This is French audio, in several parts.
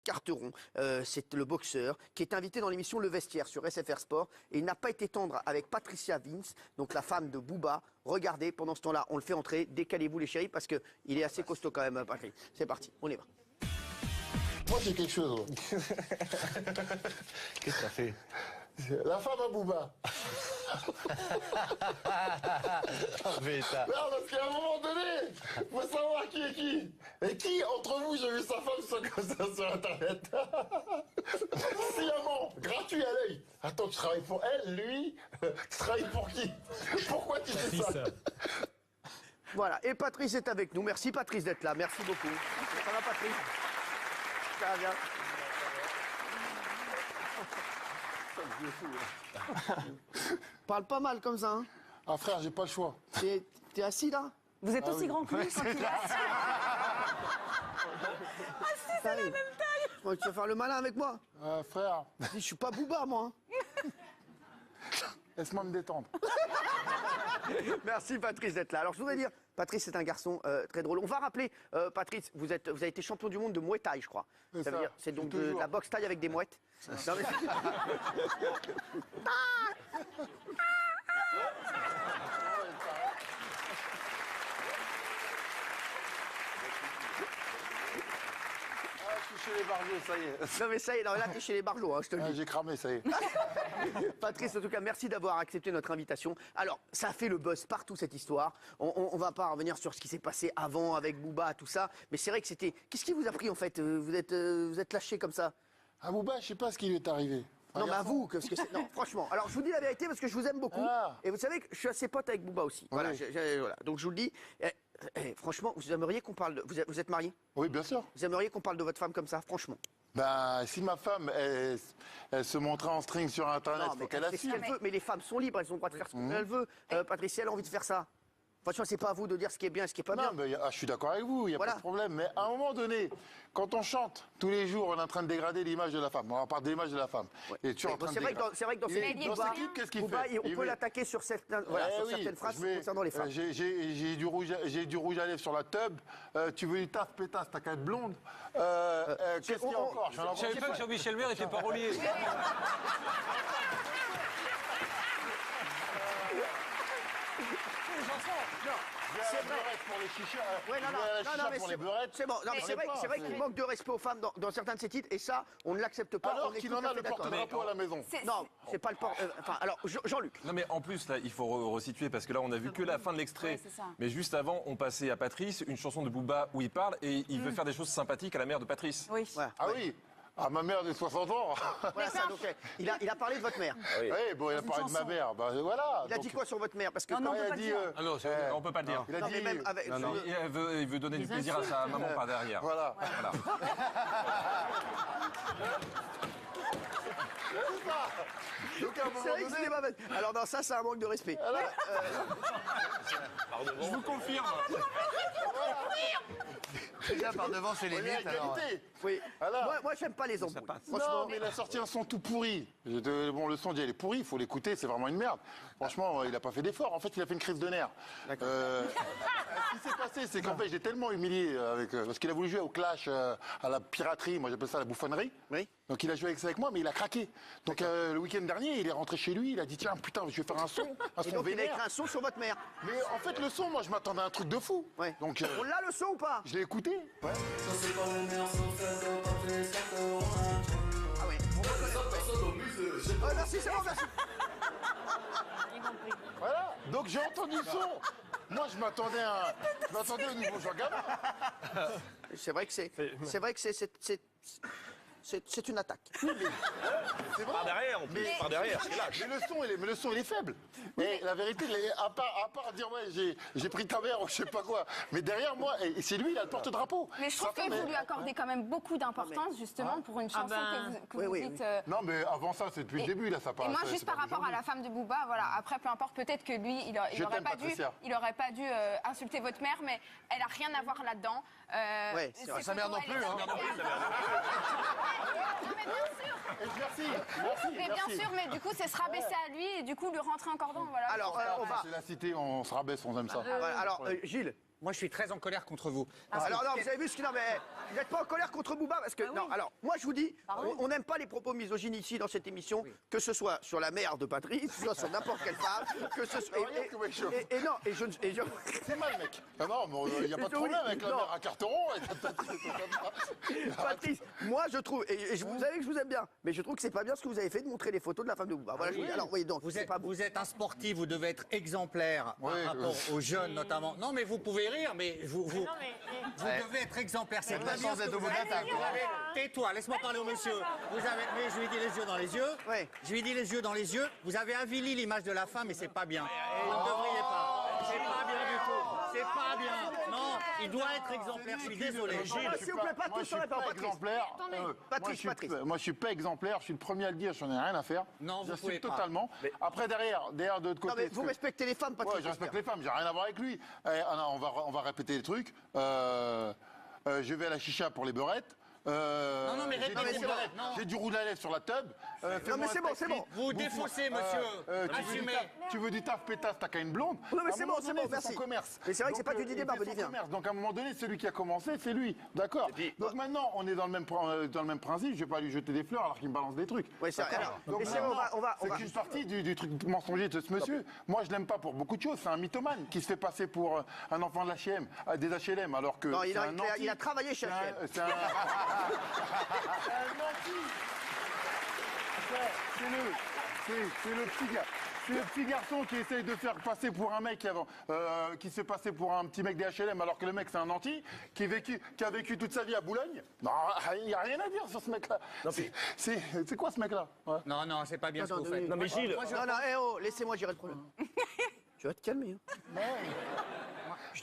Carteron, c'est le boxeur, qui est invité dans l'émission Le Vestiaire sur SFR Sport. Et il n'a pas été tendre avec Patricia Vince, donc la femme de Booba. Regardez, pendant ce temps-là, on le fait entrer. Décalez-vous les chéris, parce qu'il est assez costaud quand même, Patrick. C'est parti, on y va. Moi, j'ai quelque chose. Qu'est-ce que t'as fait? La femme à Booba. Mais ça... Non, parce qu'à un moment donné, faut savoir qui est qui. Et qui, entre vous, j'ai vu sa femme comme ça sur Internet. Sciemment, gratuit à l'œil. Attends, tu travailles pour elle, lui. Tu travailles pour qui? Pourquoi tu fais ça? Voilà, et Patrice est avec nous. Merci Patrice d'être là, merci beaucoup. Ça va Patrice? Ça va bien? Parle pas mal comme ça, hein? Ah frère, j'ai pas le choix. T'es assis là? Vous êtes aussi grand que lui quand il est assis. C'est la même taille. Tu vas faire le malin avec moi? Frère, Je suis pas Booba, moi. laisse-moi me détendre. Merci Patrice d'être là. Alors je voudrais dire, Patrice c'est un garçon très drôle. On va rappeler, Patrice, vous avez été champion du monde de Muay Thai, je crois. Ça veut dire, c'est donc de la boxe thaï avec des mouettes. Non, mais... Chez les barjots, ça y est. Non mais ça y est, non, là t'es chez les barjots, hein, je te le dis. J'ai cramé, ça y est. Patrice, en tout cas, merci d'avoir accepté notre invitation. Alors, ça a fait le buzz partout, cette histoire. On va pas revenir sur ce qui s'est passé avant avec Booba, tout ça. Mais c'est vrai que c'était... Qu'est-ce qui vous a pris, en fait? Vous êtes lâché comme ça? À Booba, je sais pas ce qui lui est arrivé. Non, mais à vous, parce que c'est... Non, franchement. Alors, je vous dis la vérité parce que je vous aime beaucoup. Ah. Et vous savez que je suis assez pote avec Booba aussi. Voilà, Oui. voilà. Donc, je vous le dis. Franchement, vous aimeriez qu'on parle de... Vous êtes marié? Oui, bien sûr. Vous aimeriez qu'on parle de votre femme comme ça, franchement? Bah, si ma femme, elle se montrait en string sur Internet, Non, faut qu'elle fait ce assume. qu'elle veut, mais les femmes sont libres, elles ont le droit de faire ce qu'elles veulent. Patricia, elle a envie de faire ça. Franchement, c'est pas à vous de dire ce qui est bien et ce qui est pas bien. Non, mais je suis d'accord avec vous, il n'y a Voilà. pas de problème. Mais à un moment donné, quand on chante, tous les jours, on est en train de dégrader l'image de la femme. On parle de l'image de la femme. Ouais. Et tu es en train de C'est vrai que dans ces dans ce clip, qu'est-ce qu'il Booba, fait? on peut l'attaquer sur certaines, voilà, sur certaines phrases concernant les femmes. J'ai du rouge à lèvres sur la tub. Tu veux du taf, pétasse, t'as qu'à être blonde. Qu'est-ce qu'il y a encore? Je savais pas que Jean-Michel Maire était parolier. C'est vrai. Pour les chichas, Ouais, non, mais pour c'est les beurrettes. C'est bon, non, mais c'est vrai qu'il manque de respect aux femmes dans certains de ces titres, et ça, on ne l'accepte pas. Alors on est qu'il tout en à a fait le d'accord. porte-drapeau à la maison. Non, c'est pas le porte. Enfin, alors, Jean-Luc. Non mais en plus là il faut resituer parce que là on a vu que la fin de l'extrait. Ouais, c'est ça. Mais juste avant on passait à Patrice une chanson de Booba où il parle et il veut faire des choses sympathiques à la mère de Patrice. Oui. Ouais. Ah oui, à ma mère de 60 ans. Voilà, ça, donc, il a parlé de votre mère. Oui, bon, il a parlé de ma mère. Bah voilà. Il a dit quoi sur votre mère? Parce que Non, quand on il peut a pas dit. le dire. Ah non, on peut pas le dire. Il a Non, dit. mais même avec. Non, non, il veut donner du plaisir à sa maman par derrière. Voilà. Voilà. Donc à un moment C'est vrai que donné. c'est pas mal. Alors, non, ça, c'est un manque de respect. Je vous confirme. Déjà par devant, c'est On est à limite. Alors... égalité. Oui. Alors. Moi, j'aime pas les embrouilles. Non, Franchement. mais il a sorti un son tout pourri. Bon, le son, il est pourri, il faut l'écouter, c'est vraiment une merde. Franchement, il a pas fait d'effort. En fait, il a fait une crise de nerfs. Ce qui s'est passé, c'est qu'en fait, j'ai tellement humilié parce qu'il a voulu jouer au clash, à la piraterie, moi j'appelle ça la bouffonnerie. Oui. Donc il a joué avec ça avec moi, mais il a craqué. Donc le week-end dernier, il est rentré chez lui, il a dit tiens, putain, je vais faire un son Et donc, il a vénère. écrit un son sur votre mère. Mais en fait, le son, moi, je m'attendais à un truc de fou. Ouais. Donc On l'a le son ou pas? je l'ai écouté. Ouais. Ah ouais. On reconnaît. Oh, merci, c'est bon, merci. Voilà. Donc j'ai entendu le son. Moi, je m'attendais au niveau Jean Gabin. C'est vrai que c'est une attaque. C'est vrai. Par derrière, on peut par derrière. C'est là. Mais le son, il est faible. Et la vérité, à part dire, ouais, j'ai pris ta mère ou je sais pas quoi. Mais derrière moi, et c'est lui, il a le porte-drapeau. Mais je trouve que vous lui accordez quand même beaucoup d'importance, justement, pour une chanson que vous Oui, dites... Non, mais avant ça, c'est depuis le début, là, ça passe. Et moi, juste par rapport à la femme de Booba, voilà, après, peu importe, peut-être que lui, il aurait t'aime, pas dû, Patricia. insulter votre mère, mais elle a rien à voir là-dedans. Ouais, c'est vrai. Sa mère non plus, hein. Non, mais bien sûr. Et merci. Mais bien sûr, mais du coup, c'est se rabaisser à lui et du coup, lui rentrer encore dans, voilà. Alors, on va. C'est la cité, on se rabaisse, on aime ça. Voilà, alors, Gilles, moi je suis très en colère contre vous. Alors non, vous avez vu ce qu'il a, mais vous n'êtes pas en colère contre Booba parce que non. Alors moi je vous dis, on n'aime pas les propos misogynes ici dans cette émission, que ce soit sur la mère de Patrice, que ce soit sur n'importe quelle femme, que ce soit. Et non, et je. C'est mal, mec. Ah non, mais il n'y a pas de problème avec la mère à Carteron. Patrice, moi je trouve, et vous savez que je vous aime bien, mais je trouve que c'est pas bien ce que vous avez fait de montrer les photos de la femme de Booba. Voilà, je vous dis. Alors voyez donc, Vous êtes un sportif, vous devez être exemplaire par rapport aux jeunes notamment. Non mais vous pouvez rire, mais vous devez être exemplaire. C'est pas bien. Tais-toi, laisse-moi parler au monsieur. Mais je lui dis les yeux dans les yeux. Ouais. Je lui dis les yeux dans les yeux. Vous avez avili l'image de la femme et c'est pas bien. Vous ne devriez pas. C'est pas bien du tout. C'est pas bien. Non, il doit être exemplaire. Je suis désolé. S'il vous plaît, pas tous sur la parole, Patrice. Exemplaire. Patrice. Moi, je suis pas exemplaire. Je suis le premier à le dire. J'en ai rien à faire. Non, vous J'assume pouvez pas. totalement. Après, derrière, de l'autre côté. Non mais vous respectez les femmes, Patrice. Ouais, je respecte les femmes. J'ai rien à voir avec lui. Non, on va répéter les trucs. Je vais à la chicha pour les beurrettes. Non, mais répétez les beurrettes. J'ai du roux à lèvres sur la tub. Non mais c'est bon, c'est bon. Vous défaussez, monsieur. Assumez. Tu veux du taf pétasse, t'as qu'à une blonde. Non mais À un c'est moment bon, donné, merci. son commerce. Mais c'est vrai que c'est Donc, pas du Didier il fait son Barbelivien. commerce. Donc à un moment donné, celui qui a commencé, c'est lui. D'accord. Donc maintenant, on est dans le même principe. Je vais pas lui jeter des fleurs alors qu'il me balance des trucs. Ouais, c'est vrai. D'accord. Alors, Donc mais c'est bon, on va. c'est qu'une partie du truc mensonger de ce monsieur. Moi, je l'aime pas pour beaucoup de choses. C'est un mythomane qui se fait passer pour un enfant de l'HM, des HLM, alors que Non, c'est un nanti. il a travaillé chez H&M. C'est un nanti. C'est le petit gars. C'est le petit garçon qui essaye de faire passer pour un mec qui se fait passer pour un petit mec des HLM alors que le mec c'est un nanti qui a vécu toute sa vie à Boulogne. Non, il n'y a rien à dire sur ce mec-là. C'est quoi ce mec-là? Ouais. Non, c'est pas bien ce que vous faites. Non mais Gilles, Non, oh, laissez-moi gérer le problème. Tu vas te calmer. Hein.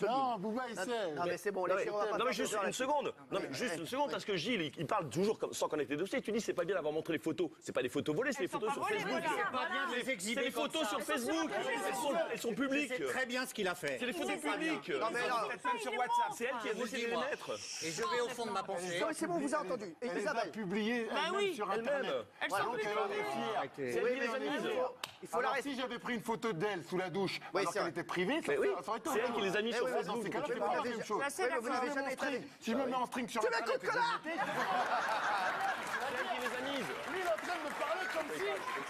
Non, Booba, il sait. Non mais c'est bon, laissez, on va pas non mais faire juste de une seconde. Non mais juste une seconde parce que Gilles, il parle toujours sans connaître les dossiers. Tu dis c'est pas bien d'avoir montré les photos. C'est pas des photos volées, c'est des photos sur Facebook. C'est pas bien de les C'est exhiber des comme photos ça. sur Facebook. Elles sont publiques. C'est très bien ce qu'il a fait. C'est des photos publiques. Non mais non. Même sur WhatsApp. C'est elle qui a décidé de les mettre. Et je vais au fond de ma pensée. Non mais c'est bon, on vous a entendu. Et Elle les a Isabelle. publiées elle-même sur Internet. Elle-même. Donc elle en est fière. C'est elle qui les a mises. Il faut la Alors rester. si j'avais pris une photo d'elle sous la douche Oui, alors c'est qu'elle vrai. était privée, ça Oui, aurait été c'est elle qui les a mis sur oui, Dans Facebook. ces cas-là, Tu c'est pas la m'avais- même chose. Ouais, mais vous n'avez jamais traité. Si je me mets en string sur Tu m'as Internet, coup de connard. C'est elle qui les a mises. Lui, il est en train de me parler comme si...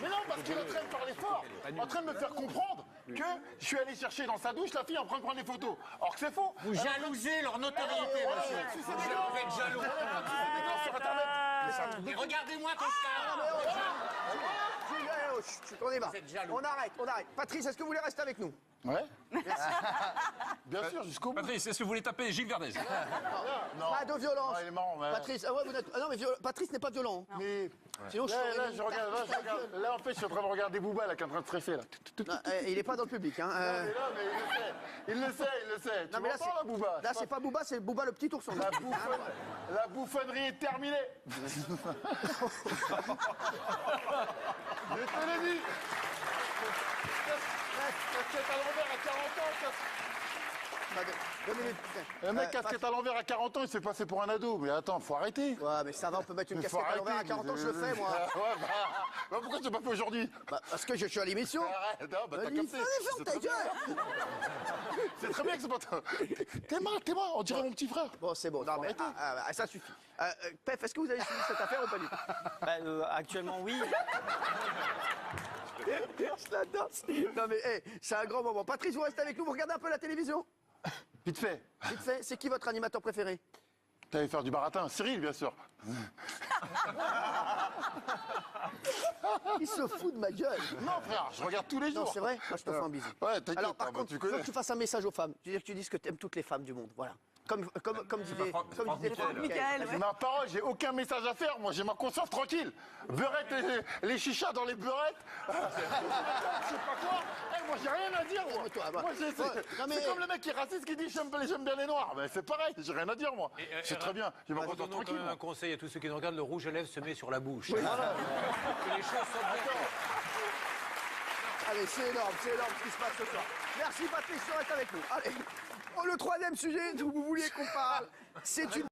Mais non, parce qu'il est en train de parler fort. En train de me faire comprendre que je suis allé chercher dans sa douche la fille en train de prendre des photos. Or que c'est faux. Vous jalousez leur notoriété, monsieur. Vous êtes jaloux. Sur Internet. Et regardez-moi quand je parle. On y va. Vous êtes jaloux. On arrête. Patrice, est-ce que vous voulez rester avec nous? Ouais. Bien sûr, jusqu'au bout. Patrice, est-ce que vous voulez taper Gilles Verdez? Non. Pas de violence. Ah, il est marrant, mais... Patrice, ah ouais, vous êtes... ah non, mais Patrice n'est pas violent. Mais... Sinon, je Là, serais- je regarde, là, en fait, je suis en train de regarder Booba, là, qui est en train de stresser, là. Non, il est pas dans le public. Hein. Mais non, mais il le sait. Tu Non, mais là, m'entends, là, Booba? Là, c'est pas Booba, c'est Booba le petit ourson. La bouffonnerie est terminée. Je te l'ai dit. Casquette à l'envers à 40 ans. Deux minutes. Un mec casquette à l'envers à 40 ans, il s'est passé pour un ado. Mais attends, faut arrêter. Ouais, mais ça va, on peut mettre une Mais faut casquette à l'envers à arrêter, 40 ans, je le fais, moi. Ouais, bah, pourquoi tu l'as pas fait aujourd'hui? Bah, parce que je suis à l'émission. Arrête, non, bah t'as Vas-y, capté. ferme ta gueule. C'est très bien que c'est pas toi. T'es mort, on dirait mon petit frère. Bon, c'est bon. Non, mais ça suffit. Pef, est-ce que vous avez suivi cette affaire ou pas du tout? Actuellement, oui. Je la danse. Non, mais hey, c'est un grand moment. Patrice, vous restez avec nous, vous regardez un peu la télévision? Vite fait. Vite fait, c'est qui votre animateur préféré? T'allais faire du baratin. Cyril, bien sûr. Il se fout de ma gueule. Non, frère, je regarde tous les jours. Non, c'est vrai? Moi, je te fais un bisou. Ouais, t'inquiète. Alors, par bah, contre, tu il faut connais. que tu fasses un message aux femmes. Tu veux dire que tu dises que tu aimes toutes les femmes du monde. Voilà. Comme disait Franck Michael. C'est ma parole, j'ai aucun message à faire. Moi, j'ai ma conscience tranquille. Beurette, les chichas dans les beurettes. Je sais pas quoi. Moi, j'ai rien à dire, moi. Calme-toi, va. Moi, c'est Ouais, non, mais- comme le mec qui est raciste qui dit j'aime bien les noirs. Mais c'est pareil, j'ai rien à dire, moi. C'est très bien. J'ai ma conscience Donnons quand tranquille. même moi. un conseil à tous ceux qui nous regardent, le rouge à lèvres se met sur la bouche. Que les choses soient bien. Allez, c'est énorme ce qui se passe ce soir. Merci Patrice, tu restes avec nous. Allez, le troisième sujet dont vous vouliez qu'on parle, c'est une...